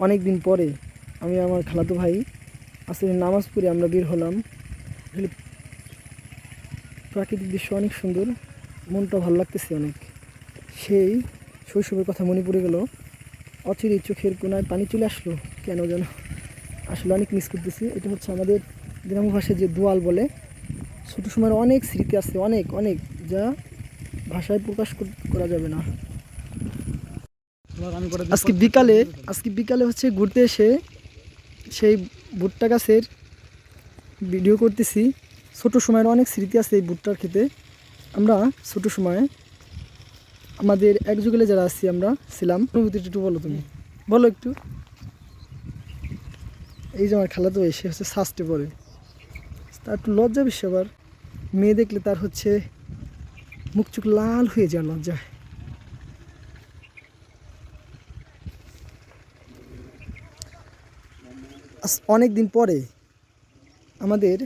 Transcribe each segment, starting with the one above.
অনেক দিন পরে আমি আমার খালাতো ভাই আসলে নামাজ পড়ে আমরা বের হলাম। আসলে প্রাকৃতিক দৃশ্য অনেক সুন্দর, মনটা ভালো লাগতেছে অনেক। সেই শৈশবের কথা মনে পড়ে গেল, অচিরে চোখের কোনায় পানি চলে আসলো কেন যেন। আসলে অনেক মিস করতেছি। এটা হচ্ছে আমাদের গ্রাম্য ভাষায় যে দোয়াল বলে। ছোটো সময়ের অনেক স্মৃতি আছে, অনেক অনেক, যা ভাষায় প্রকাশ করা যাবে না। আজকে বিকালে হচ্ছে ঘুরতে এসে সেই ভুট্টা গাছের ভিডিও করতেছি। ছোটো সময়ের অনেক স্মৃতি আছে এই ভুট্টার খেতে। আমরা ছোটো সময়ে আমাদের এক যুগলে যারা আছি আমরা ছিলাম, অনুভূতিটা একটু বলো, তুমি বলো একটু। এই যে আমার খালাতো ভাই, সে হচ্ছে সাস্টে পড়ে, তার একটু লজ্জা বেশি। আবার মেয়ে দেখলে তার হচ্ছে মুখ চোখ লাল হয়ে যায় লজ্জায়। অনেক দিন পরে আমাদের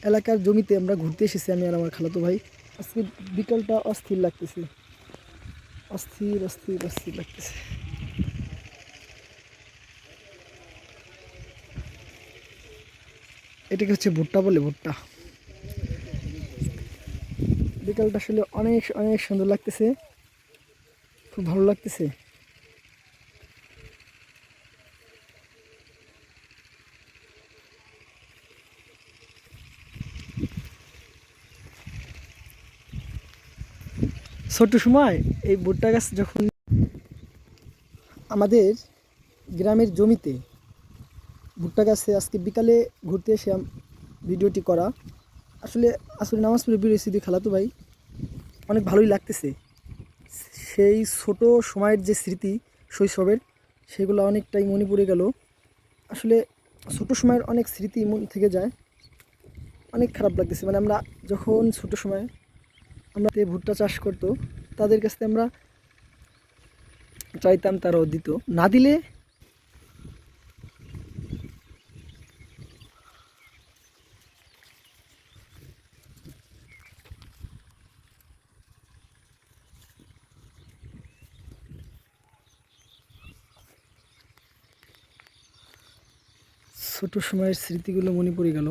এলাকার জমিতে আমরা ঘুরতে এসেছি, আমি আর আমার খালাতো ভাই। আজকে বিকালটা অস্থির লাগতেছে, অস্থির অস্থির অস্থির লাগতেছে। এটাকে হচ্ছে ভুট্টা বলে, ভুট্টা। বিকালটা আসলে অনেক অনেক সুন্দর লাগতেছে, খুব ভালো লাগতেছে। ছোট সময় এই ভুট্টা গাছ যখন আমাদের গ্রামের জমিতে ভুট্টা গাছে আজকে বিকালে ঘুরতে এসে ভিডিওটি করা, আসলে আসলে নামাজ পড়ে বেরিয়েছি দিয়ে খালাতো ভাই, অনেক ভালোই লাগতেছে। সেই ছোট সময়ের যে স্মৃতি শৈশবের, সেগুলো অনেকটাই মনে পড়ে গেল। আসলে ছোট সময়ের অনেক স্মৃতি মন থেকে যায়, অনেক খারাপ লাগতেছে। মানে আমরা যখন ছোট সময় আমরা ভুট্টা চাষ করতো, তাদের কাছ থেকে আমরা চাইতাম, তারাও দিত, না দিলে ছোট সময়ের স্মৃতিগুলো মনে পড়ে গেল।